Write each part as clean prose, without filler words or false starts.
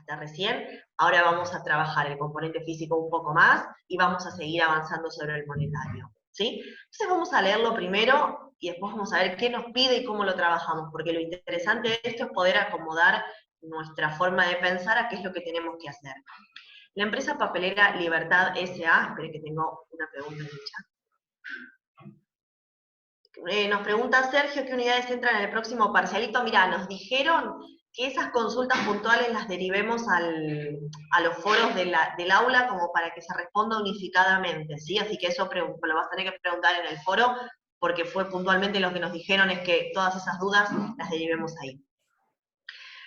hasta recién. Ahora vamos a trabajar el componente físico un poco más y vamos a seguir avanzando sobre el monetario, ¿sí? Entonces vamos a leerlo primero y después vamos a ver qué nos pide y cómo lo trabajamos, porque lo interesante de esto es poder acomodar nuestra forma de pensar a qué es lo que tenemos que hacer. La empresa papelera Libertad S.A., esperen que tengo una pregunta en el chat. Nos pregunta Sergio, ¿qué unidades entran en el próximo parcialito? Mirá, nos dijeron que esas consultas puntuales las derivemos a los foros del aula como para que se responda unificadamente, ¿sí? Así que eso lo vas a tener que preguntar en el foro, porque fue puntualmente lo que nos dijeron es que todas esas dudas las derivemos ahí.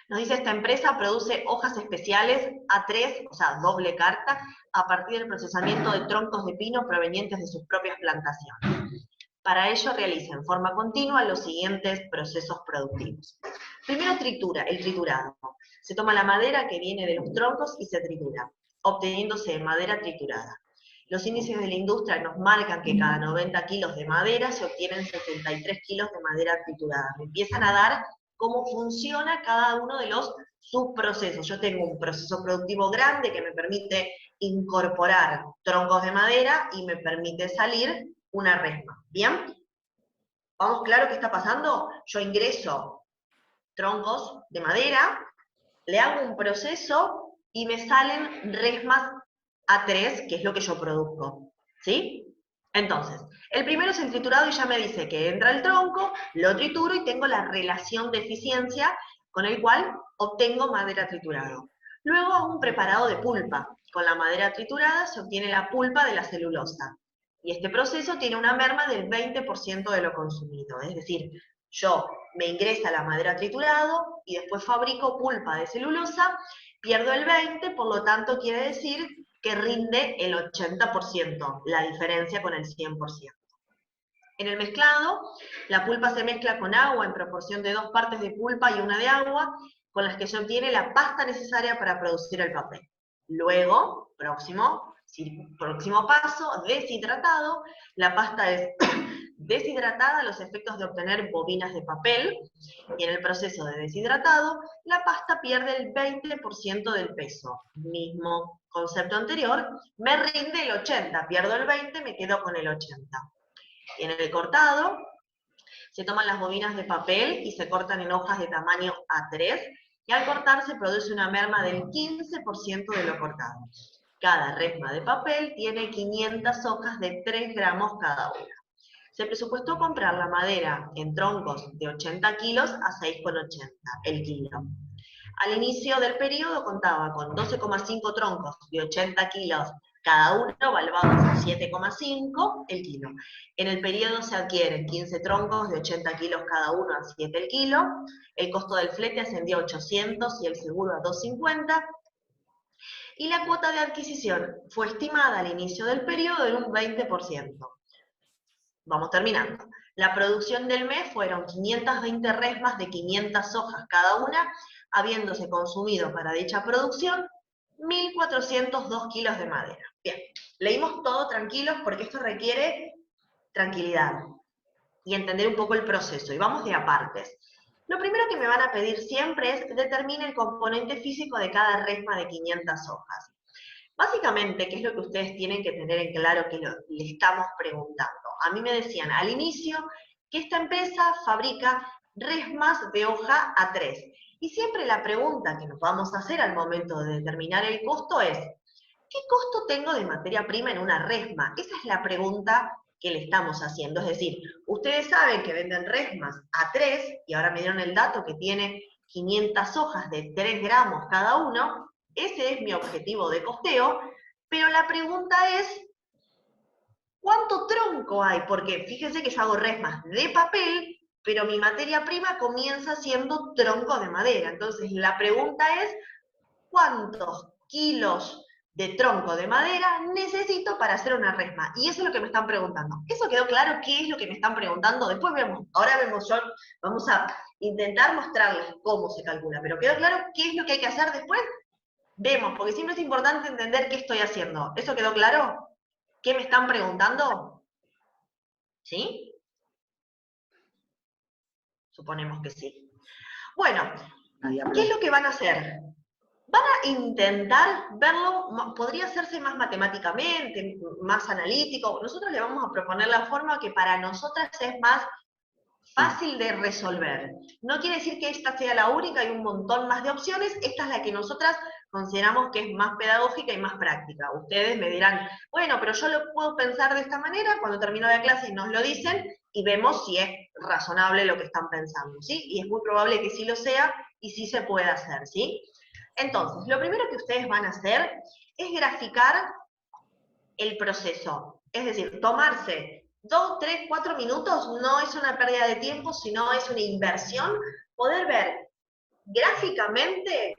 Nos dice, esta empresa produce hojas especiales A3, o sea, doble carta, a partir del procesamiento de troncos de pino provenientes de sus propias plantaciones. Para ello realiza en forma continua los siguientes procesos productivos. Primero tritura, el triturado. Se toma la madera que viene de los troncos y se tritura, obteniéndose madera triturada. Los índices de la industria nos marcan que cada 90 kilos de madera se obtienen 63 kilos de madera triturada. Me empiezan a dar cómo funciona cada uno de los subprocesos. Yo tengo un proceso productivo grande que me permite incorporar troncos de madera y me permite salir una resma. ¿Bien? ¿Vamos claro qué está pasando? Yo ingreso troncos de madera, le hago un proceso y me salen resmas A3, que es lo que yo produzco. ¿Sí? Entonces, el primero es el triturado y ya me dice que entra el tronco, lo trituro y tengo la relación de eficiencia con el cual obtengo madera triturado. Luego hago un preparado de pulpa. Con la madera triturada se obtiene la pulpa de la celulosa. Y este proceso tiene una merma del 20% de lo consumido. Es decir, yo me ingresa la madera triturado y después fabrico pulpa de celulosa, pierdo el 20%, por lo tanto quiere decir que rinde el 80%, la diferencia con el 100%. En el mezclado, la pulpa se mezcla con agua en proporción de 2 partes de pulpa y 1 de agua, con las que se obtiene la pasta necesaria para producir el papel. Luego, próximo paso, deshidratado. La pasta es deshidratada a los efectos de obtener bobinas de papel, y en el proceso de deshidratado, la pasta pierde el 20% del peso. Mismo concepto anterior, me rinde el 80%, pierdo el 20%, me quedo con el 80%. Y en el cortado, se toman las bobinas de papel y se cortan en hojas de tamaño A3, y al cortar se produce una merma del 15% de lo cortado. Cada resma de papel tiene 500 hojas de 3 gramos cada una. Se presupuestó comprar la madera en troncos de 80 kilos a 6,80 el kilo. Al inicio del periodo contaba con 12,5 troncos de 80 kilos cada uno, valuados a 7,5 el kilo. En el periodo se adquieren 15 troncos de 80 kilos cada uno a 7 el kilo. El costo del flete ascendió a 800 y el seguro a 250. Y la cuota de adquisición fue estimada al inicio del periodo en un 20%. Vamos terminando. La producción del mes fueron 520 resmas de 500 hojas cada una, habiéndose consumido para dicha producción 1.402 kilos de madera. Bien, leímos todo tranquilos porque esto requiere tranquilidad y entender un poco el proceso. Y vamos de a partes. Lo primero que me van a pedir siempre es determine el componente físico de cada resma de 500 hojas. Básicamente, ¿qué es lo que ustedes tienen que tener en claro que le estamos preguntando? A mí me decían al inicio que esta empresa fabrica resmas de hoja A3. Y siempre la pregunta que nos vamos a hacer al momento de determinar el costo es, ¿qué costo tengo de materia prima en una resma? Esa es la pregunta que le estamos haciendo. Es decir, ustedes saben que venden resmas A3, y ahora me dieron el dato que tiene 500 hojas de 3 gramos cada uno. Ese es mi objetivo de costeo, pero la pregunta es, ¿cuánto tronco hay? Porque fíjense que yo hago resmas de papel, pero mi materia prima comienza siendo tronco de madera. Entonces la pregunta es, ¿cuántos kilos de tronco de madera necesito para hacer una resma? Y eso es lo que me están preguntando. ¿Eso quedó claro? ¿Qué es lo que me están preguntando? Después vemos, ahora vemos yo, vamos a intentar mostrarles cómo se calcula, pero ¿quedó claro qué es lo que hay que hacer después? Vemos, porque siempre es importante entender qué estoy haciendo. ¿Eso quedó claro? ¿Qué me están preguntando? ¿Sí? Suponemos que sí. Bueno, ¿qué es lo que van a hacer? van a intentar verlo, podría hacerse más matemáticamente, más analítico. Nosotros le vamos a proponer la forma que para nosotras es más fácil de resolver. No quiere decir que esta sea la única, hay un montón más de opciones, esta es la que nosotras consideramos que es más pedagógica y más práctica. Ustedes me dirán, bueno, pero yo lo puedo pensar de esta manera, cuando termino la clase nos lo dicen y vemos si es razonable lo que están pensando, ¿sí? Y es muy probable que sí lo sea y sí se pueda hacer, ¿sí? Entonces, lo primero que ustedes van a hacer es graficar el proceso. Es decir, tomarse 2, 3, 4 minutos no es una pérdida de tiempo, sino es una inversión, poder ver gráficamente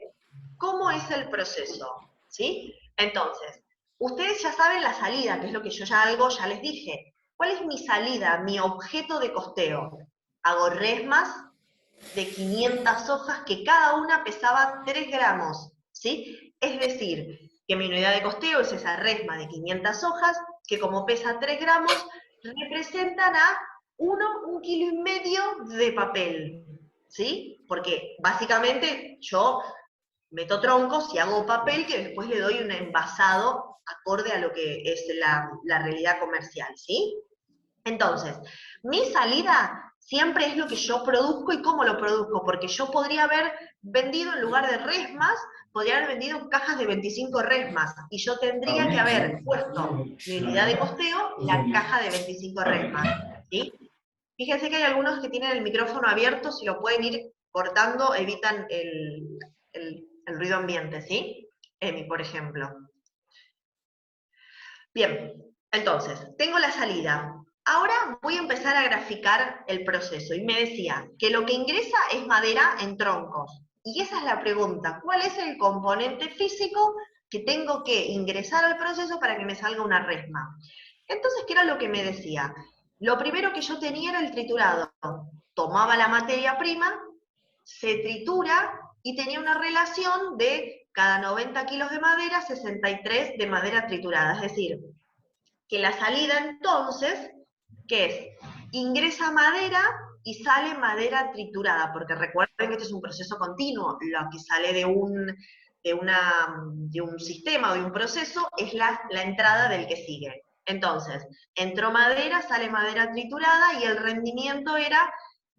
cómo es el proceso, ¿sí? Entonces, ustedes ya saben la salida, que es lo que yo ya les dije. ¿Cuál es mi salida, mi objeto de costeo? Hago resmas de 500 hojas que cada una pesaba 3 gramos, ¿sí? Es decir, que mi unidad de costeo es esa resma de 500 hojas, que como pesa 3 gramos, representan a 1,5 kilos de papel, ¿sí? Porque básicamente yo meto troncos y hago papel que después le doy un envasado acorde a lo que es la realidad comercial, ¿sí? Entonces, mi salida siempre es lo que yo produzco y cómo lo produzco, porque yo podría haber vendido en lugar de resmas, podría haber vendido cajas de 25 resmas, y yo tendría que haber puesto mi unidad de costeo la caja de 25 resmas, ¿sí? Fíjense que hay algunos que tienen el micrófono abierto, si lo pueden ir cortando, evitan el ruido ambiente, ¿sí? Emi, por ejemplo. Bien, entonces, tengo la salida. Ahora voy a empezar a graficar el proceso. Y me decía que lo que ingresa es madera en troncos. Y esa es la pregunta, ¿cuál es el componente físico que tengo que ingresar al proceso para que me salga una resma? Entonces, ¿qué era lo que me decía? Lo primero que yo tenía era el triturado. Tomaba la materia prima, se tritura y tenía una relación de cada 90 kilos de madera, 63 de madera triturada. Es decir, que la salida entonces, ¿qué es? Ingresa madera y sale madera triturada, porque recuerden que este es un proceso continuo, lo que sale de un sistema o de un proceso es la entrada del que sigue. Entonces, entró madera, sale madera triturada y el rendimiento era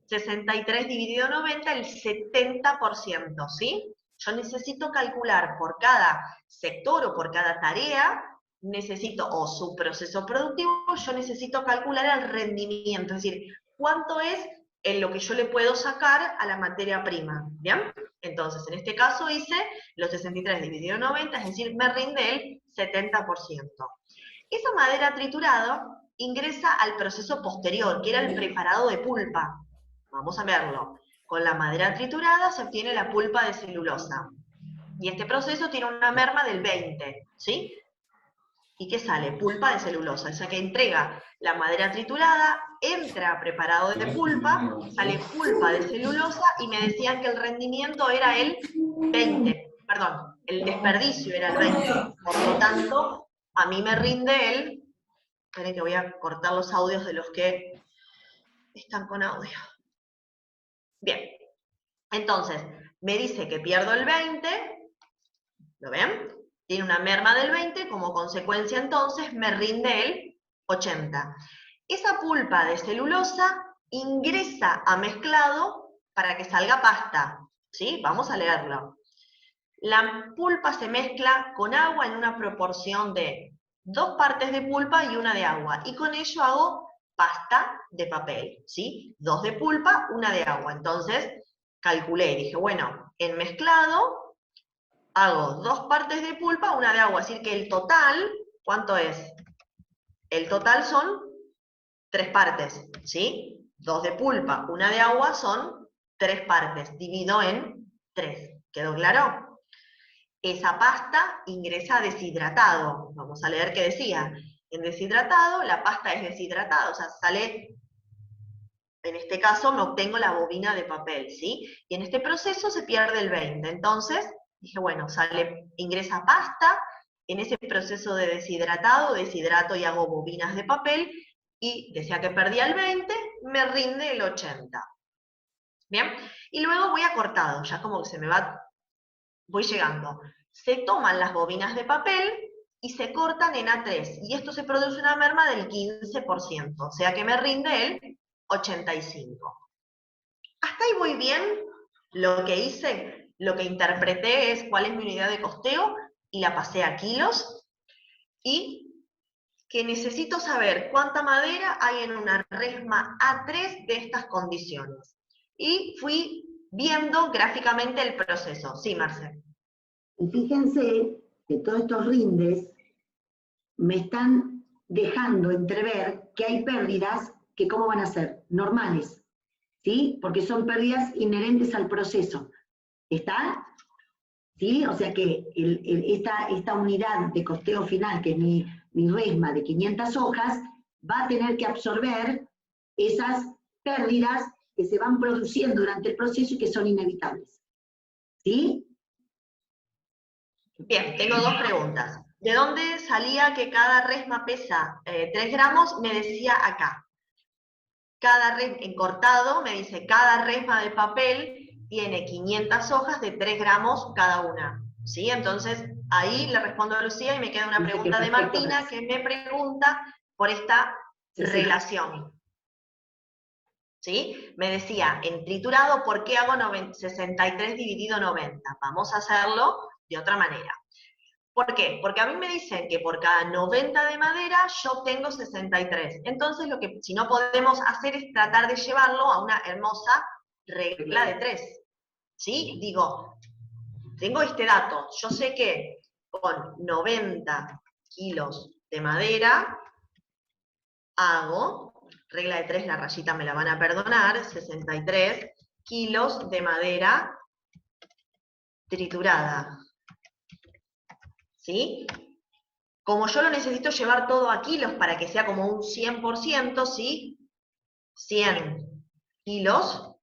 63 dividido 90, el 70%, ¿sí? Yo necesito calcular por cada sector o por cada tarea, necesito, o su proceso productivo, yo necesito calcular el rendimiento, es decir, cuánto es en lo que yo le puedo sacar a la materia prima, ¿bien? Entonces, en este caso hice los 63 dividido 90, es decir, me rinde el 70%. Esa madera triturada ingresa al proceso posterior, que era el preparado de pulpa. Vamos a verlo. Con la madera triturada se obtiene la pulpa de celulosa. Y este proceso tiene una merma del 20, ¿sí? ¿Y qué sale? Pulpa de celulosa. O sea que entrega la madera triturada, entra preparado de pulpa, sale pulpa de celulosa y me decían que el rendimiento era el 20, perdón, el desperdicio era el 20. Por lo tanto, a mí me rinde el... Esperen que voy a cortar los audios de los que están con audio. Bien, entonces, me dice que pierdo el 20, ¿lo ven? Tiene una merma del 20, como consecuencia entonces me rinde el 80. Esa pulpa de celulosa ingresa a mezclado para que salga pasta, ¿sí? Vamos a leerlo. La pulpa se mezcla con agua en una proporción de 2 partes de pulpa y 1 de agua, y con ello hago pasta de papel, ¿sí? 2 de pulpa, 1 de agua. Entonces, calculé, dije, bueno, en mezclado hago 2 partes de pulpa, 1 de agua, es decir que el total, ¿cuánto es? El total son 3 partes, ¿sí? 2 de pulpa, 1 de agua son 3 partes, divido en 3. ¿Quedó claro? Esa pasta ingresa deshidratado. Vamos a leer qué decía. En deshidratado, la pasta es deshidratada, o sea, sale, en este caso me obtengo la bobina de papel, ¿sí? Y en este proceso se pierde el 20. Entonces, dije, bueno, ingresa pasta, en ese proceso de deshidratado, deshidrato y hago bobinas de papel, y decía que perdía el 20, me rinde el 80. ¿Bien? Y luego voy a cortado, ya como que se me va voy llegando. Se toman las bobinas de papel y se cortan en A3, y esto se produce una merma del 15%, o sea que me rinde el 85. Hasta ahí voy bien. Lo que hice, lo que interpreté es cuál es mi unidad de costeo, y la pasé a kilos, y que necesito saber cuánta madera hay en una resma A3 de estas condiciones. Y fui viendo gráficamente el proceso. Sí, Marcel. Y fíjense que todos estos rindes me están dejando entrever que hay pérdidas que ¿cómo van a ser? Normales, ¿sí? Porque son pérdidas inherentes al proceso. ¿Está? ¿Sí? O sea que esta unidad de costeo final, que es mi resma de 500 hojas, va a tener que absorber esas pérdidas que se van produciendo durante el proceso y que son inevitables. ¿Sí? Bien, tengo dos preguntas. ¿De dónde salía que cada resma pesa 3 gramos? Me decía acá. Cada resma, en cortado, me dice, cada resma de papel tiene 500 hojas de 3 gramos cada una. ¿Sí? Entonces, ahí le respondo a Lucía y me queda una pregunta de Martina que me pregunta por esta relación. ¿Sí? Me decía, en triturado, ¿por qué hago 63 dividido 90? Vamos a hacerlo de otra manera. ¿Por qué? Porque a mí me dicen que por cada 90 de madera yo tengo 63. Entonces lo que si no podemos hacer es tratar de llevarlo a una hermosa regla de 3. ¿Sí? Digo, tengo este dato. Yo sé que con 90 kilos de madera hago, regla de 3, la rayita me la van a perdonar, 63 kilos de madera triturada. ¿Sí? Como yo lo necesito llevar todo a kilos para que sea como un 100%, ¿sí? 100 kilos,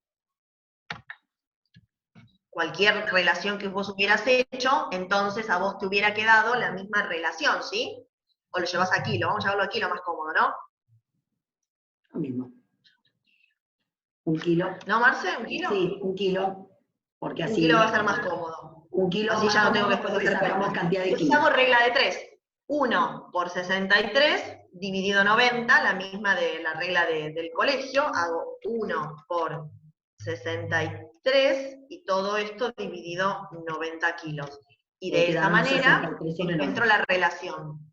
cualquier relación que vos hubieras hecho, entonces a vos te hubiera quedado la misma relación, ¿sí? O lo llevas a kilo, vamos a llevarlo a kilo más cómodo, ¿no? Lo mismo. Un kilo. ¿No, Marce? ¿Un kilo? Sí, un kilo, porque así... Un kilo va a ser más cómodo. Un kilo así ya no tengo que después hacer sacamos cantidad de Entonces kilos. hago regla de 3. 1 por 63 dividido 90, la misma de la regla del colegio. Hago 1 por 63 y todo esto dividido 90 kilos. Y de esa manera encuentro la relación.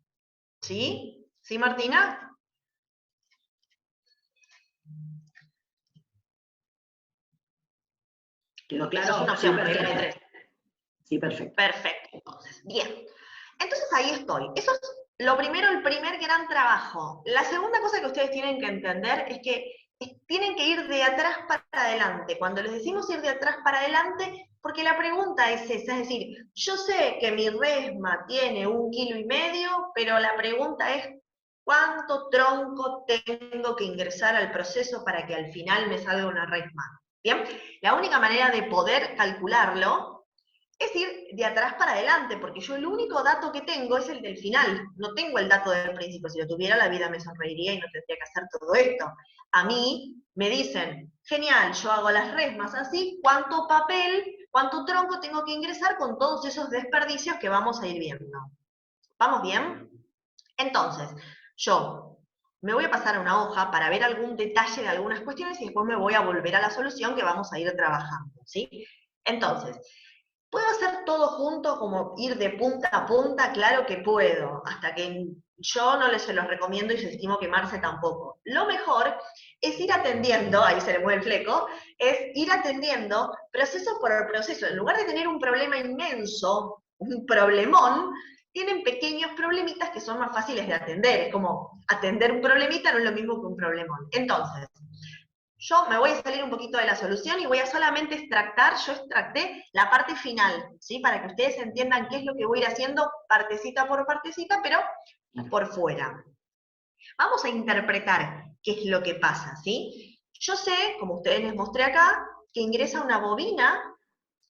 ¿Sí? ¿Sí, Martina? ¿Quedó claro? Esa es una opción, sí, regla de 3. Sí, perfecto. Perfecto, entonces, bien. Entonces ahí estoy. Eso es lo primero, el primer gran trabajo. La segunda cosa que ustedes tienen que entender es que tienen que ir de atrás para adelante. Cuando les decimos ir de atrás para adelante, porque la pregunta es esa, es decir, yo sé que mi resma tiene 1,5 kilos, pero la pregunta es, ¿cuánto tronco tengo que ingresar al proceso para que al final me salga una resma? ¿Bien? La única manera de poder calcularlo es ir de atrás para adelante, porque yo el único dato que tengo es el del final, no tengo el dato del principio. Si lo tuviera, la vida me sonreiría y no tendría que hacer todo esto. A mí me dicen, genial, yo hago las resmas así, ¿cuánto papel, cuánto tronco tengo que ingresar con todos esos desperdicios que vamos a ir viendo? ¿Vamos bien? Entonces, yo me voy a pasar a una hoja para ver algún detalle de algunas cuestiones y después me voy a volver a la solución que vamos a ir trabajando, ¿sí? Entonces, ¿puedo hacer todo junto, como ir de punta a punta? Claro que puedo, hasta que yo no se los recomiendo y yo estimo que Marce tampoco. Lo mejor es ir atendiendo, ahí se le mueve el fleco, es ir atendiendo proceso por proceso. En lugar de tener un problema inmenso, un problemón, tienen pequeños problemitas que son más fáciles de atender. Es como atender un problemita no es lo mismo que un problemón. Entonces, yo me voy a salir un poquito de la solución y voy a solamente extractar, yo extracté la parte final, ¿sí? Para que ustedes entiendan qué es lo que voy a ir haciendo partecita por partecita, pero por fuera. Vamos a interpretar qué es lo que pasa, ¿sí? Yo sé, como ustedes les mostré acá, que ingresa una bobina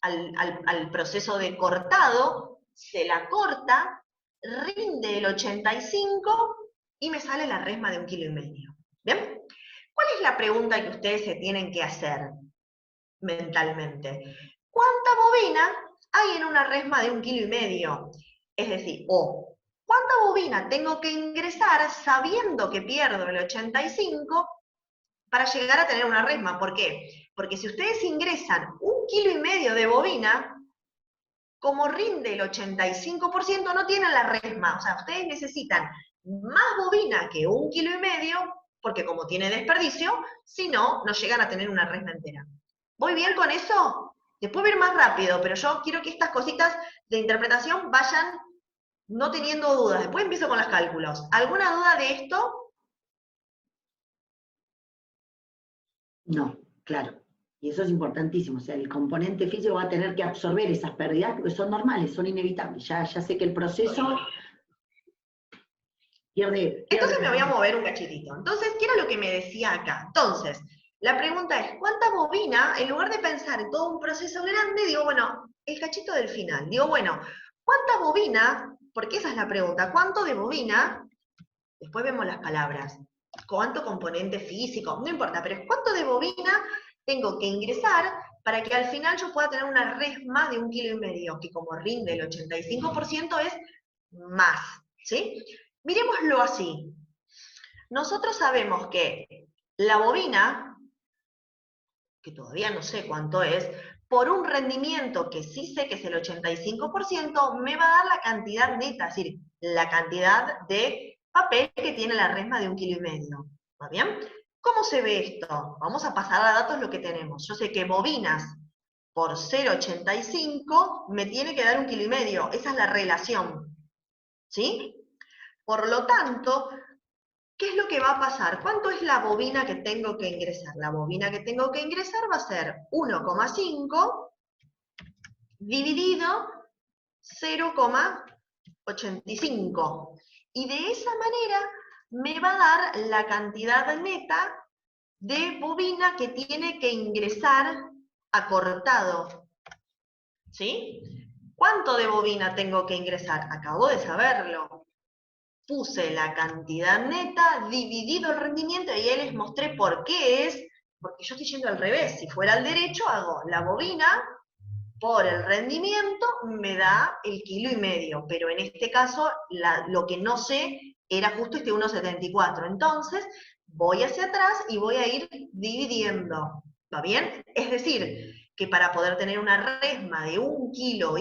al proceso de cortado, se la corta, rinde el 85 y me sale la resma de 1,5 kilos. ¿Bien? ¿Cuál es la pregunta que ustedes se tienen que hacer mentalmente? ¿Cuánta bobina hay en una resma de 1,5 kilos. Es decir, o ¿cuánta bobina tengo que ingresar sabiendo que pierdo el 85 para llegar a tener una resma? ¿Por qué? Porque si ustedes ingresan 1,5 kilos de bobina, como rinde el 85%, no tienen la resma. O sea, ustedes necesitan más bobina que 1,5 kilos, porque como tiene desperdicio, si no, no llegan a tener una resma entera. ¿Voy bien con eso? Después voy a ir más rápido, pero yo quiero que estas cositas de interpretación vayan no teniendo dudas. Después empiezo con los cálculos. ¿Alguna duda de esto? No, claro. Y eso es importantísimo. O sea, el componente físico va a tener que absorber esas pérdidas porque son normales, son inevitables. Ya sé que el proceso pierde. Entonces me voy a mover un cachitito. Entonces, ¿qué era lo que me decía acá? Entonces, la pregunta es, ¿cuánta bobina? En lugar de pensar en todo un proceso grande, digo, bueno, el cachito del final. Digo, bueno, ¿cuánta bobina? Porque esa es la pregunta. ¿Cuánto de bobina? Después vemos las palabras. ¿Cuánto componente físico? No importa, pero ¿cuánto de bobina tengo que ingresar para que al final yo pueda tener una resma de 1,5 kilos, que como rinde el 85% es más, ¿sí? Miremoslo así. Nosotros sabemos que la bobina, que todavía no sé cuánto es, por un rendimiento que sí sé que es el 85%, me va a dar la cantidad neta, es decir, la cantidad de papel que tiene la resma de 1,5 kilos. ¿Va bien? ¿Cómo se ve esto? Vamos a pasar a datos lo que tenemos. Yo sé que bobinas por 0,85 me tiene que dar 1,5 kilos. Esa es la relación. ¿Sí? Por lo tanto, ¿qué es lo que va a pasar? ¿Cuánto es la bobina que tengo que ingresar? La bobina que tengo que ingresar va a ser 1,5 dividido 0,85. Y de esa manera me va a dar la cantidad neta de bobina que tiene que ingresar acortado. ¿Sí? ¿Cuánto de bobina tengo que ingresar? Acabo de saberlo. Puse la cantidad neta dividido el rendimiento y ahí les mostré por qué es, porque yo estoy yendo al revés. Si fuera al derecho, hago la bobina por el rendimiento, me da el 1,5 kilos, pero en este caso lo que no sé era justo este 1,74. Entonces, voy hacia atrás y voy a ir dividiendo. ¿Va bien? Es decir, que para poder tener una resma de 1,5 kilos,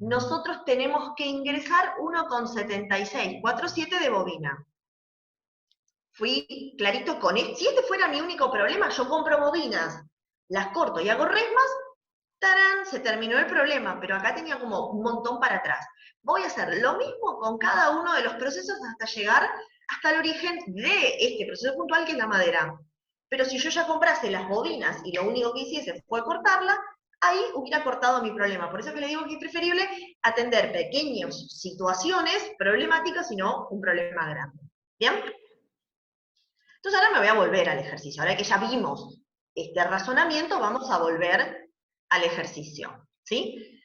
nosotros tenemos que ingresar 1,7647 de bobina. Fui clarito con esto. Si este fuera mi único problema, yo compro bobinas, las corto y hago resmas, ¡tarán! Se terminó el problema, pero acá tenía como un montón para atrás. Voy a hacer lo mismo con cada uno de los procesos hasta llegar hasta el origen de este proceso puntual que es la madera. Pero si yo ya comprase las bobinas y lo único que hiciese fue cortarla, ahí hubiera cortado mi problema. Por eso que le digo que es preferible atender pequeñas situaciones problemáticas y no un problema grande. ¿Bien? Entonces ahora me voy a volver al ejercicio. Ahora que ya vimos este razonamiento, vamos a volver al ejercicio. ¿Sí?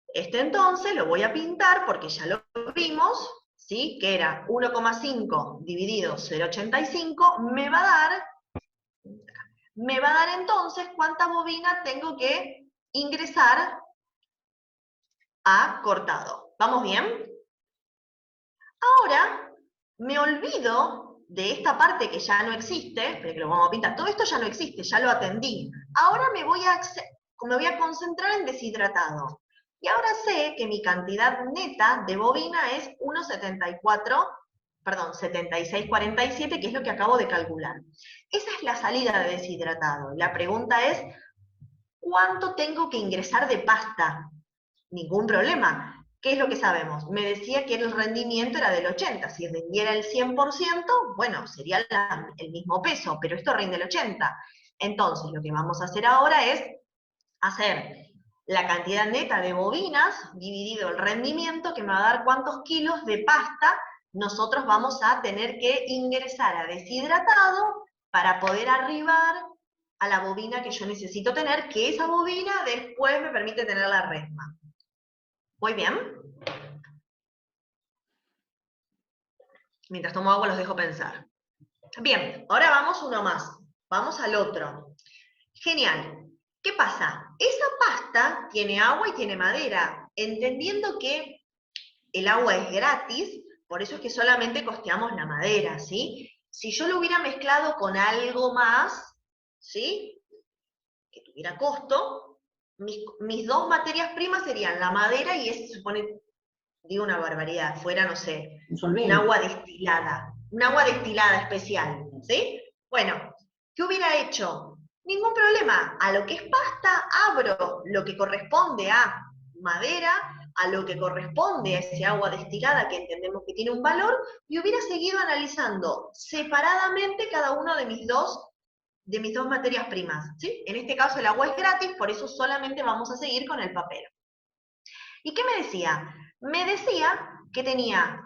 Este entonces lo voy a pintar porque ya lo vimos, ¿sí? Que era 1,5 dividido 0,85, me va a dar entonces cuánta bobina tengo que ingresar a cortado. ¿Vamos bien? Ahora me olvido de esta parte que ya no existe, pero que lo vamos a pintar. Todo esto ya no existe, ya lo atendí. Ahora me voy a concentrar en deshidratado. Y ahora sé que mi cantidad neta de bobina es 7647, que es lo que acabo de calcular. Esa es la salida de deshidratado. La pregunta es, ¿cuánto tengo que ingresar de pasta? Ningún problema. ¿Qué es lo que sabemos? Me decía que el rendimiento era del 80. Si rindiera el 100%, bueno, sería el mismo peso, pero esto rinde el 80. Entonces, lo que vamos a hacer ahora es hacer la cantidad neta de bobinas dividido el rendimiento, que me va a dar cuántos kilos de pasta nosotros vamos a tener que ingresar a deshidratado para poder arribar a la bobina que yo necesito tener, que esa bobina después me permite tener la resma. ¿Voy bien? Mientras tomo agua los dejo pensar. Bien, ahora vamos uno más. Vamos al otro. Genial. ¿Qué pasa? esa pasta tiene agua y tiene madera, entendiendo que el agua es gratis, por eso es que solamente costeamos la madera, ¿sí? Si yo lo hubiera mezclado con algo más, ¿sí? Que tuviera costo, mis dos materias primas serían la madera y ese se supone, digo una barbaridad, fuera, no sé, un agua destilada especial, ¿sí? Bueno, ¿qué hubiera hecho? Ningún problema, a lo que es pasta abro lo que corresponde a madera, a lo que corresponde a ese agua destilada que entendemos que tiene un valor, y hubiera seguido analizando separadamente cada uno de mis dos materias primas, ¿sí? En este caso el agua es gratis, por eso solamente vamos a seguir con el papel. ¿Y qué me decía? Me decía que tenía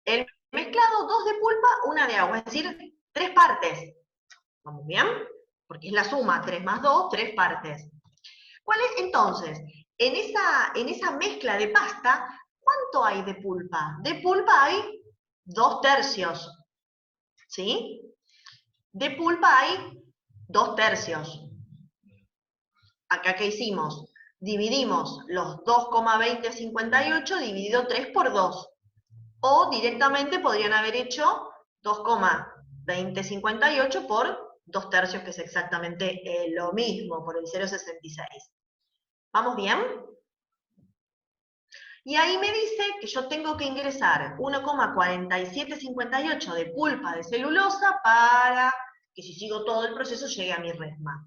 el mezclado 2 de pulpa, 1 de agua, es decir, 3 partes. ¿Vamos bien? Porque es la suma, 3 más 2, 3 partes. ¿Cuál es entonces? En esa mezcla de pasta, ¿cuánto hay de pulpa? De pulpa hay 2/3, ¿sí? De pulpa hay 2/3. Acá, ¿qué hicimos? Dividimos los 2,2058 dividido 3 por 2. O directamente podrían haber hecho 2,2058 por 2/3, que es exactamente lo mismo, por el 0,66. ¿Vamos bien? Y ahí me dice que yo tengo que ingresar 1,4758 de pulpa de celulosa para que, si sigo todo el proceso, llegue a mi resma.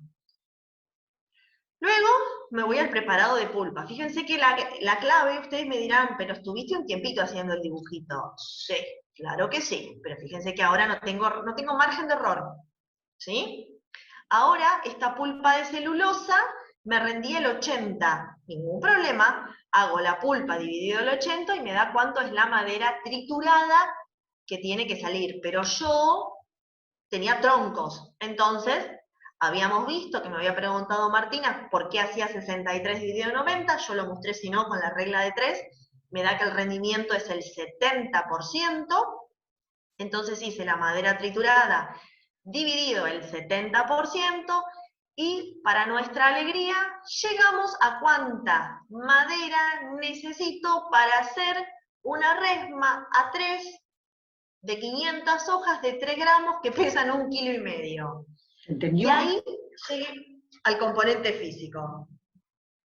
Luego me voy al preparado de pulpa. Fíjense que la clave, ustedes me dirán, pero estuviste un tiempito haciendo el dibujito. Sí, claro que sí, pero fíjense que ahora no tengo margen de error, ¿sí? Ahora esta pulpa de celulosa me rendía el 80, ningún problema, hago la pulpa dividido el 80 y me da cuánto es la madera triturada que tiene que salir, pero yo tenía troncos, entonces habíamos visto que me había preguntado Martina por qué hacía 63 dividido 90, yo lo mostré, si no, con la regla de 3, me da que el rendimiento es el 70%, entonces hice la madera triturada dividido el 70%, y para nuestra alegría llegamos a cuánta madera necesito para hacer una resma A3 de 500 hojas de 3 gramos que pesan 1,5 kilos. ¿Entendió? Y ahí llegué al componente físico.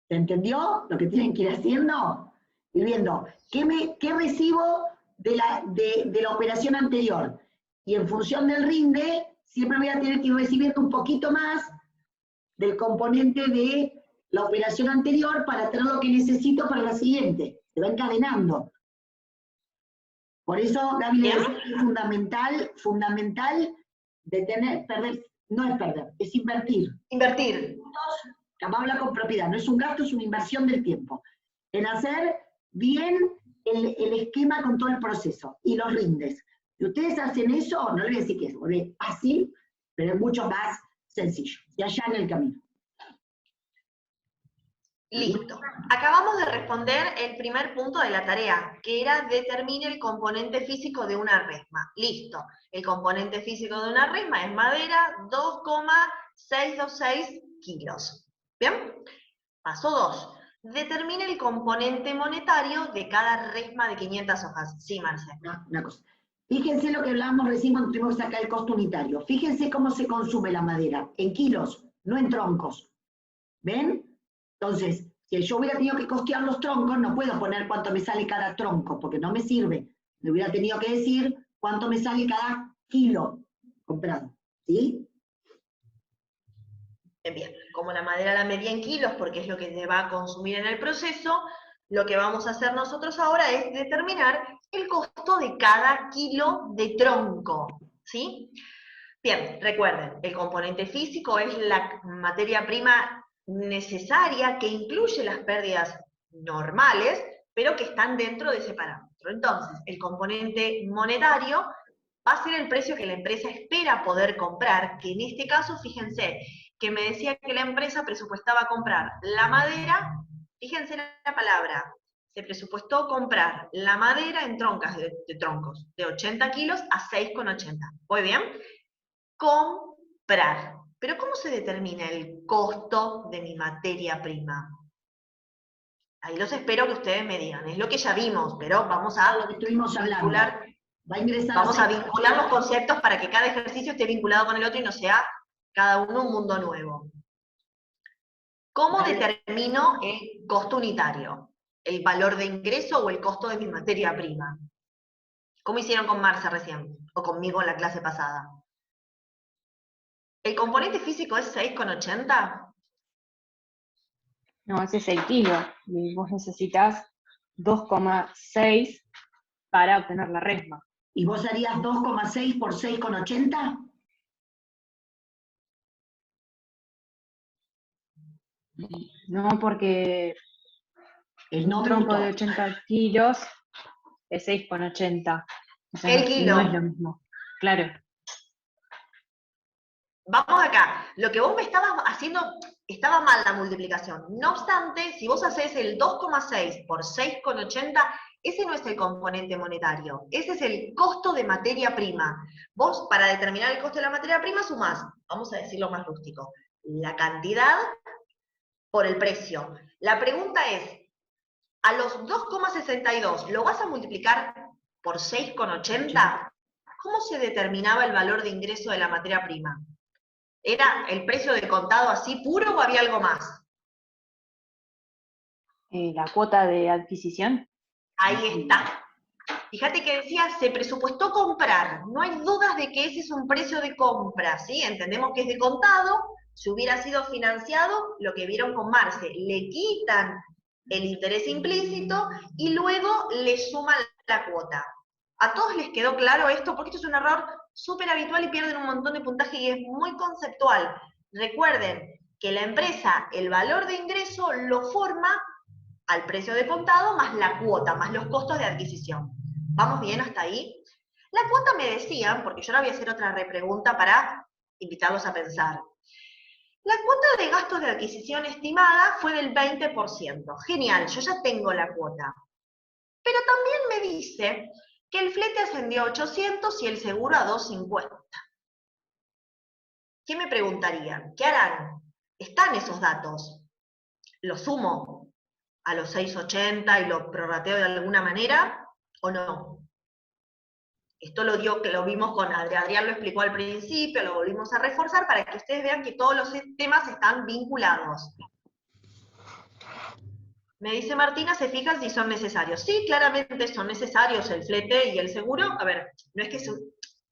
¿Se entendió lo que tienen que ir haciendo? Ir viendo, ¿qué recibo de la operación anterior? Y en función del rinde, siempre voy a tener que ir recibiendo un poquito más del componente de la operación anterior para tener lo que necesito para la siguiente. Se va encadenando. Por eso, Gaby, le decía que es fundamental de perder, no es perder, es invertir. Invertir. Vamos a hablar con propiedad, no es un gasto, es una inversión del tiempo. En hacer bien el esquema con todo el proceso y los rindes. Si ustedes hacen eso, no les voy a decir que es fácil, pero es mucho más sencillo, y allá en el camino. Listo. Acabamos de responder el primer punto de la tarea, que era determine el componente físico de una resma. Listo. El componente físico de una resma es madera, 2,626 kilos. ¿Bien? Paso 2. Determine el componente monetario de cada resma de 500 hojas. Sí, Marcela. Una cosa. Fíjense lo que hablábamos recién cuando tuvimos que sacar el costo unitario. Fíjense cómo se consume la madera, en kilos, no en troncos. ¿Ven? Entonces, si yo hubiera tenido que costear los troncos, no puedo poner cuánto me sale cada tronco, porque no me sirve. Me hubiera tenido que decir cuánto me sale cada kilo comprado. ¿Sí? Bien, como la madera la medía en kilos, porque es lo que se va a consumir en el proceso, lo que vamos a hacer nosotros ahora es determinar el costo de cada kilo de tronco, ¿sí? Bien, recuerden, el componente físico es la materia prima necesaria que incluye las pérdidas normales, pero que están dentro de ese parámetro. Entonces, el componente monetario va a ser el precio que la empresa espera poder comprar, que en este caso, fíjense, que me decía que la empresa presupuestaba comprar la madera, fíjense la palabra, se presupuestó comprar la madera en troncos de 80 kilos a 6,80. ¿Muy bien? Comprar. Pero ¿cómo se determina el costo de mi materia prima? Ahí los espero que ustedes me digan. Es lo que ya vimos, pero vamos Todo lo a que estuvimos hablando. vincular, Va a ingresar vamos a 6 vincular los conceptos para que cada ejercicio esté vinculado con el otro y no sea cada uno un mundo nuevo. ¿Cómo determino el costo unitario? ¿El valor de ingreso o el costo de mi materia prima? ¿Cómo hicieron con Marcia recién? O conmigo en la clase pasada. ¿El componente físico es 6,80? No, ese es el kilo. Y vos necesitas 2,6 para obtener la resma. ¿Y vos harías 2,6 por 6,80? No, porque El un no tronco bruto. de 80 kilos es 6,80. O sea, El kilo. no es lo mismo. Claro. Vamos acá. Lo que vos me estabas haciendo, estaba mal la multiplicación. No obstante, si vos haces el 2,6 por 6,80, ese no es el componente monetario. Ese es el costo de materia prima. Vos, para determinar el costo de la materia prima, sumás, vamos a decirlo más rústico, la cantidad por el precio. La pregunta es, a los 2,62, ¿lo vas a multiplicar por 6,80? ¿Cómo se determinaba el valor de ingreso de la materia prima? ¿Era el precio de contado así puro o había algo más? La cuota de adquisición. Ahí está. Fíjate que decía, se presupuestó comprar. No hay dudas de que ese es un precio de compra, ¿sí? Entendemos que es de contado. Si hubiera sido financiado, lo que vieron con Marce, le quitan el interés implícito y luego le suman la cuota. ¿A todos les quedó claro esto? Porque esto es un error súper habitual y pierden un montón de puntaje y es muy conceptual. Recuerden que la empresa, el valor de ingreso lo forma al precio de contado más la cuota, más los costos de adquisición. ¿Vamos bien hasta ahí? La cuota me decían, porque yo ahora voy a hacer otra repregunta para invitarlos a pensar. La cuota de gastos de adquisición estimada fue del 20%. Genial, yo ya tengo la cuota. Pero también me dice que el flete ascendió a 800 y el seguro a 250. ¿Qué me preguntarían? ¿Qué harán? ¿Están esos datos? ¿Los sumo a los 680 y lo prorrateo de alguna manera o no? Esto lo vimos con Adrián. Adrián lo explicó al principio, lo volvimos a reforzar para que ustedes vean que todos los temas están vinculados. Me dice Martina, ¿se fijan si son necesarios? Sí, claramente son necesarios el flete y el seguro. A ver, no es que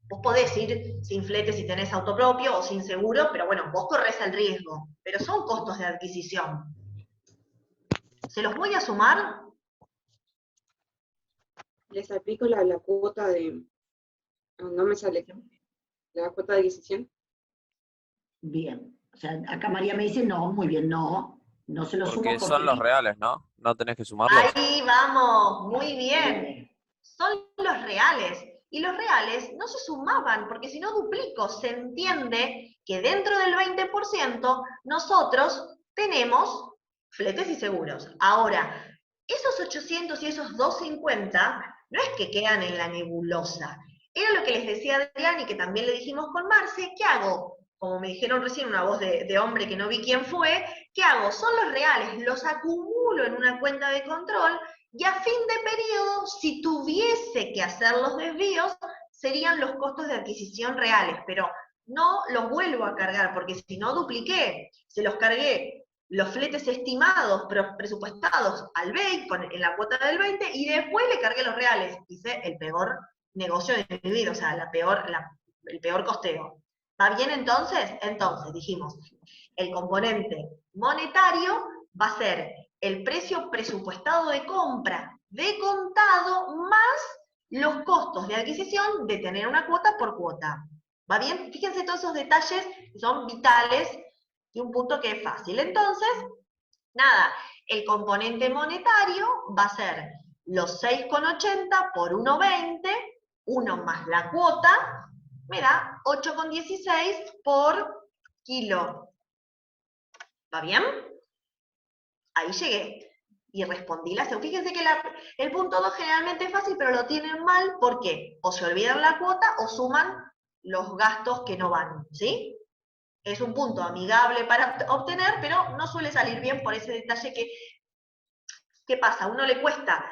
vos podés ir sin flete si tenés auto propio o sin seguro, pero bueno, vos corres el riesgo. Pero son costos de adquisición. ¿Se los voy a sumar? Les aplico la cuota de... No me sale. La cuota de adquisición. Bien. O sea, acá María me dice, no, muy bien, no. No se lo sumo Porque porque... son los reales, ¿no? No tenés que sumarlos. Ahí vamos, muy bien. Son los reales. Y los reales no se sumaban, porque si no duplico, se entiende que dentro del 20% nosotros tenemos fletes y seguros. Ahora, esos 800 y esos 250 no es que quedan en la nebulosa. Era lo que les decía Adrián y que también le dijimos con Marce, ¿qué hago? Como me dijeron recién una voz de hombre que no vi quién fue, ¿qué hago? Son los reales, los acumulo en una cuenta de control y a fin de periodo, si tuviese que hacer los desvíos, serían los costos de adquisición reales, pero no los vuelvo a cargar, porque si no dupliqué, se los cargué los fletes estimados, presupuestados al 20, en la cuota del 20, y después le cargué los reales. Hice el peor negocio de mi vida, o sea, el peor costeo. ¿Va bien entonces? Entonces, dijimos, el componente monetario va a ser el precio presupuestado de compra de contado más los costos de adquisición de tener una cuota por cuota. ¿Va bien? Fíjense todos esos detalles que son vitales y un punto que es fácil. Entonces, nada, el componente monetario va a ser los 6,80 por 1,20, 1 más la cuota, me da 8,16 por kilo. ¿Va bien? Ahí llegué. Y respondí la segunda. Fíjense que el punto 2 generalmente es fácil, pero lo tienen mal. ¿Por qué? O se olvidan la cuota o suman los gastos que no van. ¿Sí? Es un punto amigable para obtener, pero no suele salir bien por ese detalle que, ¿qué pasa? A uno le cuesta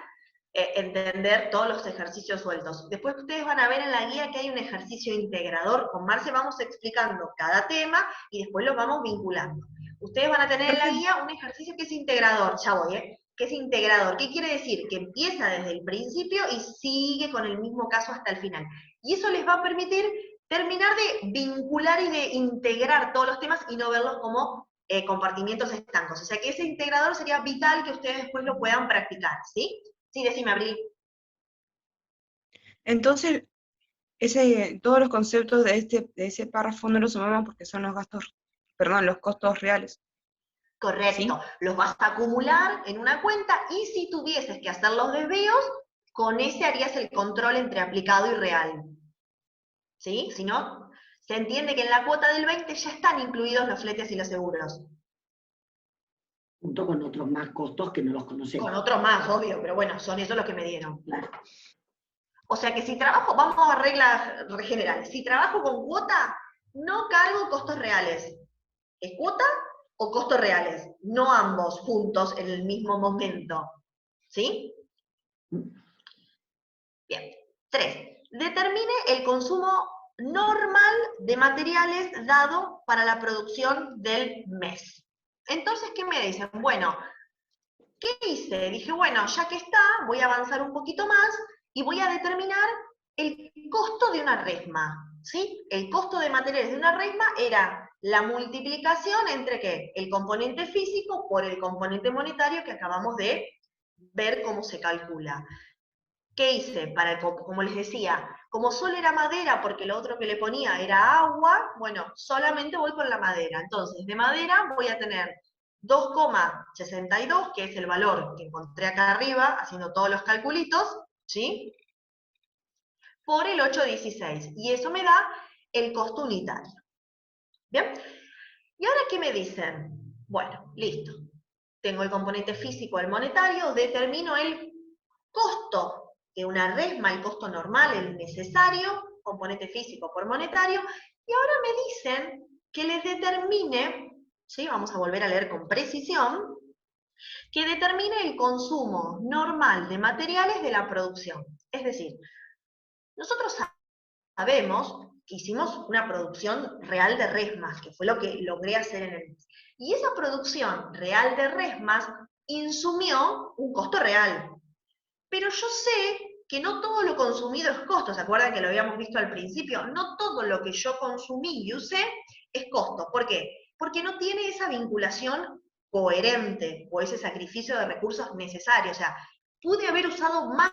entender todos los ejercicios sueltos. Después ustedes van a ver en la guía que hay un ejercicio integrador. Con Marce vamos explicando cada tema y después los vamos vinculando. Ustedes van a tener en la guía un ejercicio que es integrador, ya voy, que es integrador. ¿Qué quiere decir? Que empieza desde el principio y sigue con el mismo caso hasta el final. Y eso les va a permitir terminar de vincular y de integrar todos los temas y no verlos como compartimientos estancos. O sea que ese integrador sería vital que ustedes después lo puedan practicar, ¿sí? Sí, decime, Abril. Entonces, todos los conceptos de ese párrafo no los sumamos porque son los gastos, perdón, los costos reales. Correcto. ¿Sí? Los vas a acumular en una cuenta y si tuvieses que hacer los desvíos, con ese harías el control entre aplicado y real. ¿Sí? Si no, se entiende que en la cuota del 20 ya están incluidos los fletes y los seguros. Junto con otros más costos que no los conocemos. Con otros más, obvio, pero bueno, son esos los que me dieron. Claro. O sea que si trabajo, vamos a reglas generales, si trabajo con cuota, no cargo costos reales. ¿Es cuota o costos reales? No ambos juntos en el mismo momento. ¿Sí? Bien. 3. Determine el consumo normal de materiales dado para la producción del mes. Entonces, ¿qué me dicen? Bueno, ¿qué hice? Dije, bueno, ya que está, voy a avanzar un poquito más y voy a determinar el costo de una resma, ¿sí? El costo de materiales de una resma era la multiplicación entre, ¿qué? El componente físico por el componente monetario que acabamos de ver cómo se calcula. ¿Qué hice? Como les decía, como solo era madera, porque lo otro que le ponía era agua, bueno, solamente voy con la madera. Entonces, de madera voy a tener 2,62, que es el valor que encontré acá arriba, haciendo todos los calculitos, ¿sí? Por el 8,16. Y eso me da el costo unitario. ¿Bien? ¿Y ahora qué me dicen? Bueno, listo. Tengo el componente físico, el monetario, determino el costo de una resma, el costo normal, el necesario, componente físico por monetario, y ahora me dicen que les determine, ¿sí? Vamos a volver a leer con precisión, que determine el consumo normal de materiales de la producción. Es decir, nosotros sabemos que hicimos una producción real de resmas, que fue lo que logré hacer en el mes. Y esa producción real de resmas insumió un costo real. Pero yo sé que no todo lo consumido es costo. ¿Se acuerdan que lo habíamos visto al principio? No todo lo que yo consumí y usé es costo. ¿Por qué? Porque no tiene esa vinculación coherente o ese sacrificio de recursos necesarios. O sea, pude haber usado más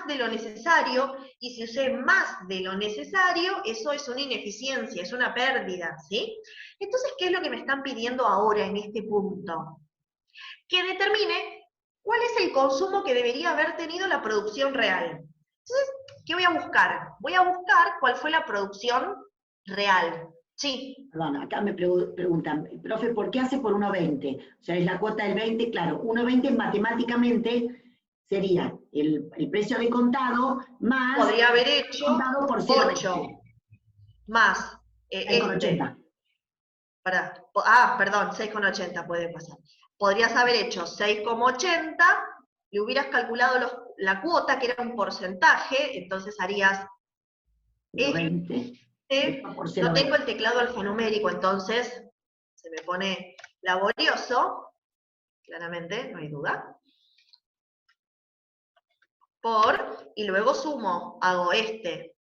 de lo necesario, y si usé más de lo necesario, eso es una ineficiencia, es una pérdida, ¿sí? Entonces, ¿qué es lo que me están pidiendo ahora en este punto? Que determine cuál es el consumo que debería haber tenido la producción real. Entonces, ¿qué voy a buscar? Voy a buscar cuál fue la producción real. Sí. Perdón, acá me preguntan, profe, ¿por qué hace por 1,20? O sea, es la cuota del 20, claro, 1,20 matemáticamente sería el precio de contado más... Podría haber hecho contado por 8 más 6,80. Perdón, 6,80 puede pasar. Podrías haber hecho 6,80, le hubieras calculado la cuota, que era un porcentaje, entonces harías... 20. No tengo el teclado alfanumérico, entonces se me pone laborioso, claramente, no hay duda. Y luego sumo, hago este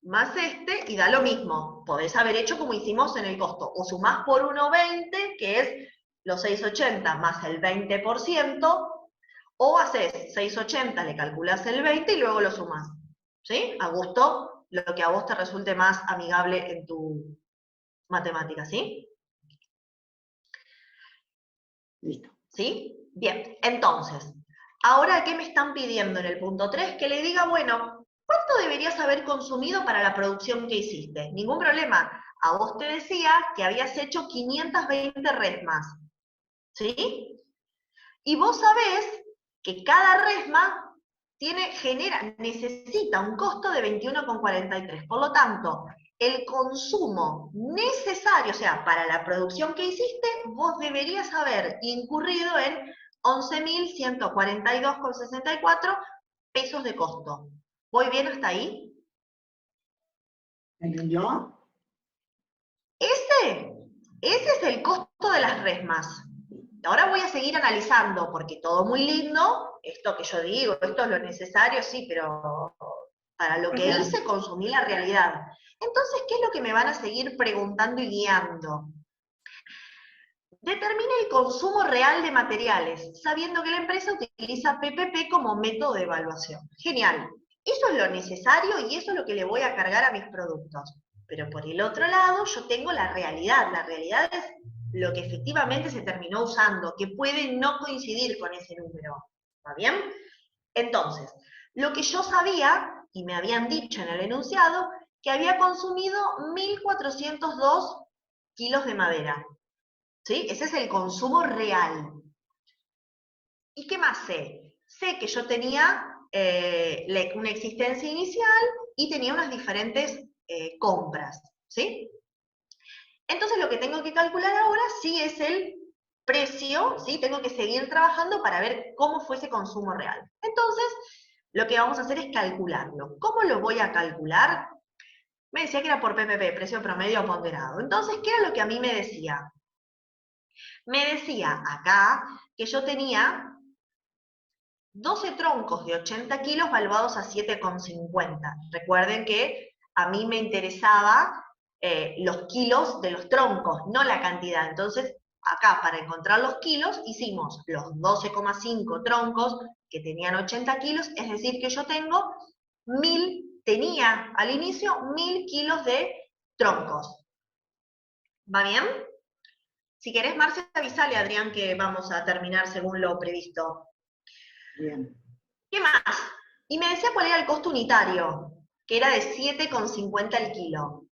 más este, y da lo mismo. Podés haber hecho como hicimos en el costo, o sumás por 1,20, que es los 6,80 más el 20%, o haces 6,80, le calculás el 20 y luego lo sumás. ¿Sí? A gusto, lo que a vos te resulte más amigable en tu matemática, ¿sí? Listo. ¿Sí? Bien, entonces, ahora, ¿qué me están pidiendo en el punto 3? Que le diga, bueno, ¿cuánto deberías haber consumido para la producción que hiciste? Ningún problema. A vos te decía que habías hecho 520 resmas, ¿sí? Y vos sabés que cada resma necesita un costo de 21,43. Por lo tanto, el consumo necesario, o sea, para la producción que hiciste, vos deberías haber incurrido en 11.142,64 pesos de costo. ¿Voy bien hasta ahí? ¿Entendió? Ese es el costo de las resmas. Ahora voy a seguir analizando, porque todo muy lindo, esto que yo digo, esto es lo necesario, sí, pero para lo que hice consumí la realidad. Entonces, ¿qué es lo que me van a seguir preguntando y guiando? Determina el consumo real de materiales, sabiendo que la empresa utiliza PPP como método de evaluación. Genial. Eso es lo necesario y eso es lo que le voy a cargar a mis productos. Pero por el otro lado, yo tengo la realidad. La realidad es lo que efectivamente se terminó usando, que puede no coincidir con ese número. ¿Está bien? Entonces, lo que yo sabía, y me habían dicho en el enunciado, que había consumido 1.402 kilos de madera. ¿Sí? Ese es el consumo real. ¿Y qué más sé? Sé que yo tenía una existencia inicial y tenía unas diferentes compras. ¿Sí? Entonces lo que tengo que calcular ahora sí es el precio, ¿sí? Tengo que seguir trabajando para ver cómo fue ese consumo real. Entonces, lo que vamos a hacer es calcularlo. ¿Cómo lo voy a calcular? Me decía que era por PPP, precio promedio ponderado. Entonces, ¿qué era lo que a mí me decía? Me decía acá que yo tenía 12 troncos de 80 kilos valuados a 7,50. Recuerden que a mí me interesaba los kilos de los troncos, no la cantidad. Entonces, acá para encontrar los kilos, hicimos los 12,5 troncos que tenían 80 kilos, es decir, que yo tenía al inicio 1.000 kilos de troncos. ¿Va bien? Si querés, Marcia, avisale a Adrián que vamos a terminar según lo previsto. Bien. ¿Qué más? Y me decía cuál era el costo unitario, que era de 7,50 el kilo.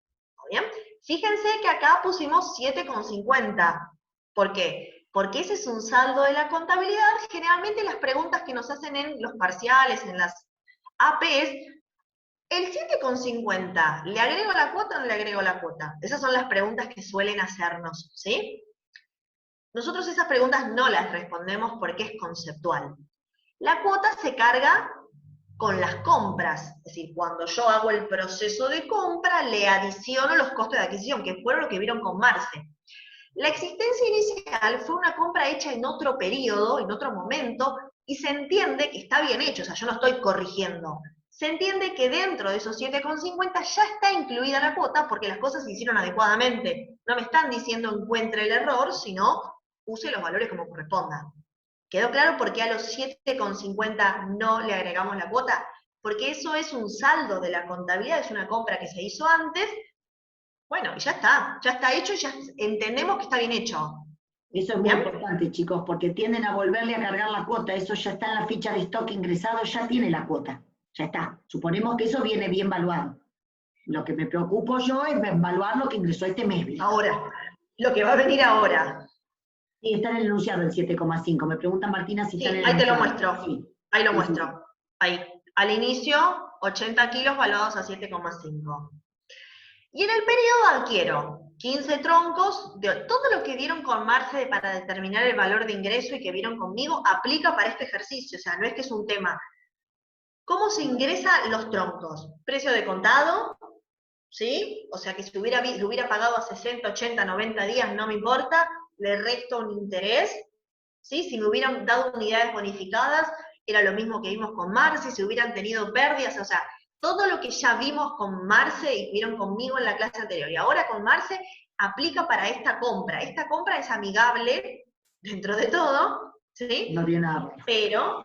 ¿Bien? Fíjense que acá pusimos 7,50. ¿Por qué? Porque ese es un saldo de la contabilidad. Generalmente las preguntas que nos hacen en los parciales, en las APs, el 7,50, ¿le agrego la cuota o no le agrego la cuota? Esas son las preguntas que suelen hacernos, ¿sí? Nosotros esas preguntas no las respondemos porque es conceptual. La cuota se carga con las compras, es decir, cuando yo hago el proceso de compra, le adiciono los costos de adquisición, que fueron lo que vieron con Marce. La existencia inicial fue una compra hecha en otro periodo, en otro momento, y se entiende que está bien hecho, o sea, yo no estoy corrigiendo. Se entiende que dentro de esos 7,50 ya está incluida la cuota porque las cosas se hicieron adecuadamente. No me están diciendo encuentre el error, sino use los valores como corresponda. ¿Quedó claro por qué a los 7,50 no le agregamos la cuota? Porque eso es un saldo de la contabilidad, es una compra que se hizo antes. Bueno, y ya está hecho y ya entendemos que está bien hecho. Eso es muy importante, chicos, porque tienden a volverle a cargar la cuota. Eso ya está en la ficha de stock ingresado, ya tiene la cuota. Ya está. Suponemos que eso viene bien valuado. Lo que me preocupo yo es evaluar lo que ingresó este mes. Ahora, lo que va a venir ahora. Sí, está en el enunciado el 7,5. Me pregunta Martina si está en el enunciado. Ahí te lo muestro. Sí. Ahí lo muestro. Ahí. Al inicio, 80 kilos valuados a 7,5. Y en el periodo adquiero 15 troncos, de todo lo que vieron con Marce para determinar el valor de ingreso y que vieron conmigo, aplica para este ejercicio, o sea, no es que es un tema. ¿Cómo se ingresan los troncos? Precio de contado, ¿sí? O sea que si lo hubiera pagado a 60, 80, 90 días, no me importa, le resto un interés, ¿sí? Si me hubieran dado unidades bonificadas, era lo mismo que vimos con Marce, si hubieran tenido pérdidas, o sea, todo lo que ya vimos con Marce y vieron conmigo en la clase anterior, y ahora con Marce, aplica para esta compra. Esta compra es amigable, dentro de todo, ¿sí? No tiene nada. Pero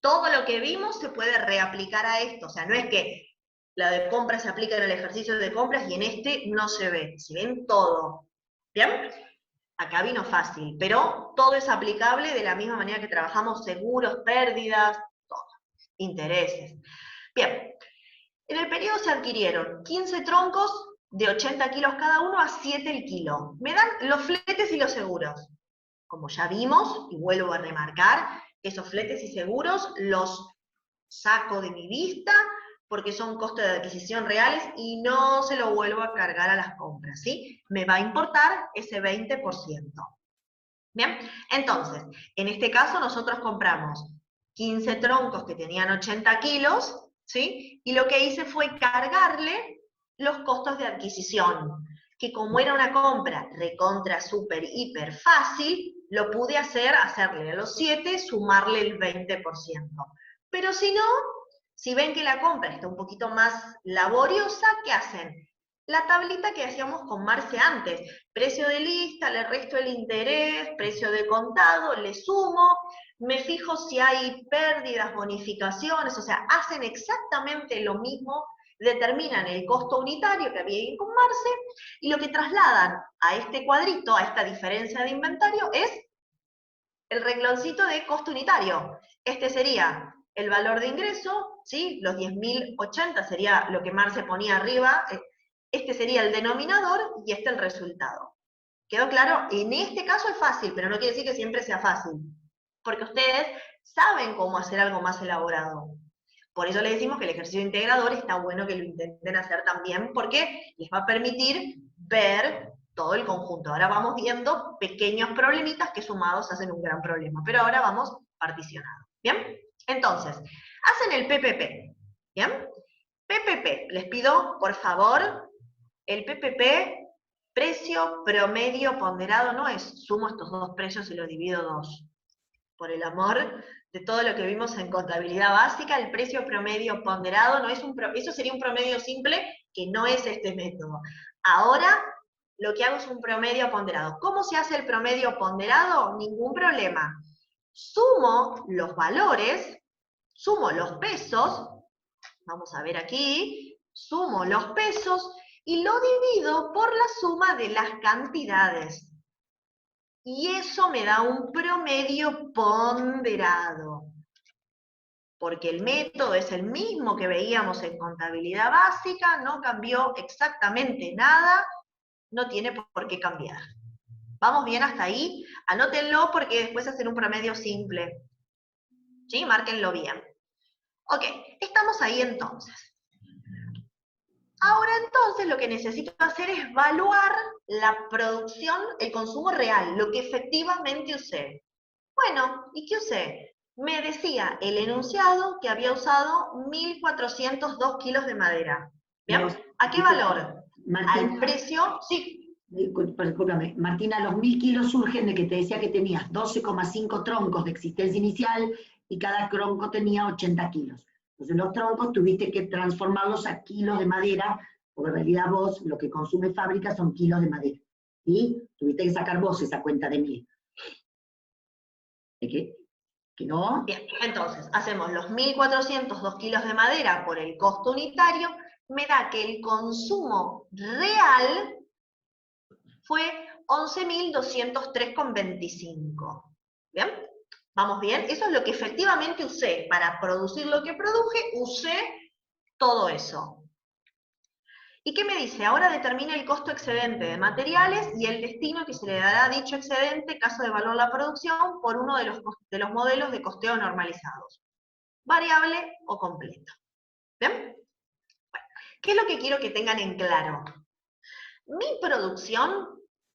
todo lo que vimos se puede reaplicar a esto, o sea, no es que la de compras se aplica en el ejercicio de compras y en este no se ve, se ven todo. ¿Bien? Acá vino fácil, pero todo es aplicable de la misma manera que trabajamos seguros, pérdidas, todo, intereses. Bien, en el periodo se adquirieron 15 troncos de 80 kilos cada uno a 7 el kilo. Me dan los fletes y los seguros. Como ya vimos, y vuelvo a remarcar, esos fletes y seguros los saco de mi vista, porque son costos de adquisición reales y no se lo vuelvo a cargar a las compras, ¿sí? Me va a importar ese 20%. Bien, entonces, en este caso nosotros compramos 15 troncos que tenían 80 kilos, ¿sí? Y lo que hice fue cargarle los costos de adquisición, que como era una compra recontra, súper, hiper fácil, lo pude hacerle a los 7, sumarle el 20%. Pero si no, si ven que la compra está un poquito más laboriosa, ¿qué hacen? La tablita que hacíamos con Marce antes, precio de lista, le resto el interés, precio de contado, le sumo, me fijo si hay pérdidas, bonificaciones, o sea, hacen exactamente lo mismo, determinan el costo unitario que había ahí con Marce, y lo que trasladan a este cuadrito, a esta diferencia de inventario, es el rengloncito de costo unitario. Este sería el valor de ingreso, ¿sí? Los 10.080 sería lo que Marce ponía arriba, este sería el denominador y este el resultado. ¿Quedó claro? En este caso es fácil, pero no quiere decir que siempre sea fácil, porque ustedes saben cómo hacer algo más elaborado. Por eso les decimos que el ejercicio integrador está bueno que lo intenten hacer también, porque les va a permitir ver todo el conjunto. Ahora vamos viendo pequeños problemitas que sumados hacen un gran problema, pero ahora vamos particionando. ¿Bien? Entonces, hacen el PPP. ¿Bien? PPP, les pido, por favor, el PPP, precio promedio ponderado, no es sumo estos dos precios y lo divido 2. Por el amor de todo lo que vimos en contabilidad básica, el precio promedio ponderado no es eso sería un promedio simple, que no es este método. Ahora, lo que hago es un promedio ponderado. ¿Cómo se hace el promedio ponderado? Ningún problema. Sumo los valores, sumo los pesos, vamos a ver aquí, sumo los pesos y lo divido por la suma de las cantidades. Y eso me da un promedio ponderado. Porque el método es el mismo que veíamos en contabilidad básica, no cambió exactamente nada, no tiene por qué cambiar. ¿Vamos bien hasta ahí? Anótenlo porque después hacen un promedio simple. ¿Sí? Márquenlo bien. Ok, estamos ahí entonces. Ahora entonces lo que necesito hacer es evaluar la producción, el consumo real, lo que efectivamente usé. Bueno, ¿y qué usé? Me decía el enunciado que había usado 1.402 kilos de madera. ¿Bien? ¿A qué valor? Martina, Al precio, sí. Discúlpame, Martina, los 1.000 kilos surgen de que te decía que tenías 12,5 troncos de existencia inicial y cada tronco tenía 80 kilos. Entonces los troncos tuviste que transformarlos a kilos de madera, porque en realidad vos lo que consume fábrica son kilos de madera. ¿Sí? Tuviste que sacar vos esa cuenta de 1.000. ¿De qué? ¿Que no? Bien, entonces hacemos los 1.402 kilos de madera por el costo unitario, me da que el consumo real fue 11.203,25. ¿Bien? ¿Vamos bien? Eso es lo que efectivamente usé. Para producir lo que produje, usé todo eso. ¿Y qué me dice? Ahora determina el costo excedente de materiales y el destino que se le dará a dicho excedente, caso de valor la producción, por uno de los modelos de costeo normalizados. Variable o completo. ¿Bien? Bueno, ¿qué es lo que quiero que tengan en claro? Mi producción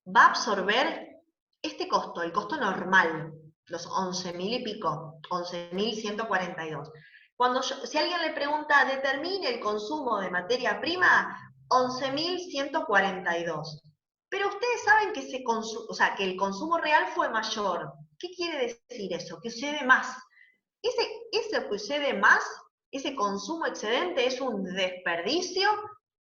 va a absorber este costo, el costo normal, los 11.000 y pico, 11.142. Si alguien le pregunta, determine el consumo de materia prima, 11.142. Pero ustedes saben que, que el consumo real fue mayor. ¿Qué quiere decir eso? Que sucede más. Ese que sucede más, ese consumo excedente es un desperdicio,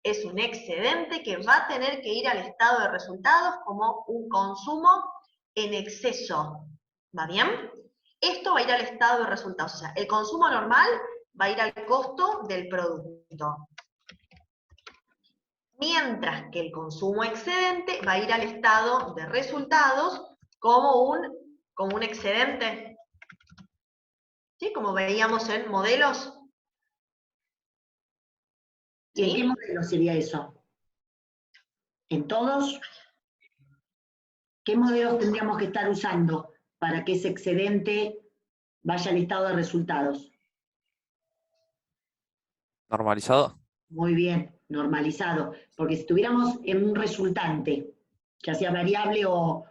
es un excedente que va a tener que ir al estado de resultados como un consumo en exceso. ¿Va bien? Esto va a ir al estado de resultados. O sea, el consumo normal va a ir al costo del producto. Mientras que el consumo excedente va a ir al estado de resultados como un excedente. ¿Sí? Como veíamos en modelos. ¿Y en qué modelo sería eso? ¿En todos? ¿Qué modelos tendríamos que estar usando para que ese excedente vaya al estado de resultados? ¿Normalizado? Muy bien, normalizado. Porque si estuviéramos en un resultante, ya sea variable o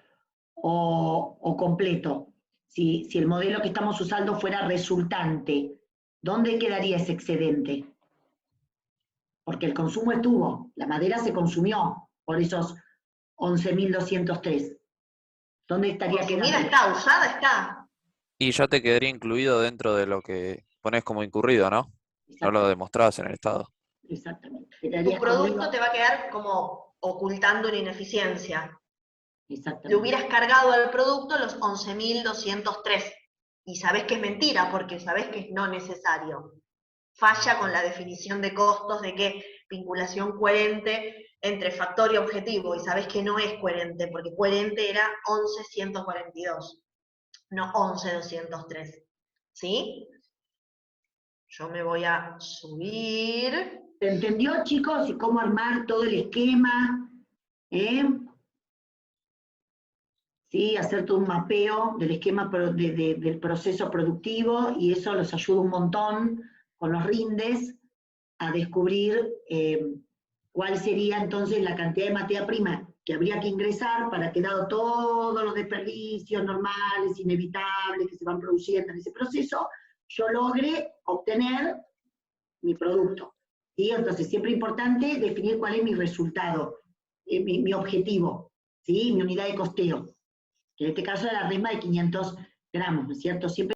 completo, si el modelo que estamos usando fuera resultante, ¿dónde quedaría ese excedente? Porque el consumo estuvo, la madera se consumió por esos 11.203. ¿Dónde estaría Consumida quedando? está, usada está. Y ya te quedaría incluido dentro de lo que pones como incurrido, ¿no? No lo demostrás en el estado. Exactamente. Tu Quedaría producto escondido. te va a quedar como ocultando una ineficiencia. Le Exactamente. hubieras cargado al producto los 11.203. Y sabés que es mentira, porque sabés que es no necesario. Falla con la definición de costos de que vinculación coherente entre factor y objetivo, y sabés que no es coherente, porque coherente era 11.142, no 11.203. ¿Sí? Yo me voy a subir. ¿Se entendió, chicos? Y cómo armar todo el esquema. ¿Sí? Hacer todo un mapeo del esquema del proceso productivo, y eso los ayuda un montón con los rindes a descubrir cuál sería entonces la cantidad de materia prima que habría que ingresar para que, dado todos los desperdicios normales, inevitables que se van produciendo en ese proceso, yo logre obtener mi producto. ¿Sí? Entonces, siempre es importante definir cuál es mi resultado, mi objetivo, ¿sí? Mi unidad de costeo, que en este caso era la resma de 500 gramos, ¿no es cierto? Siempre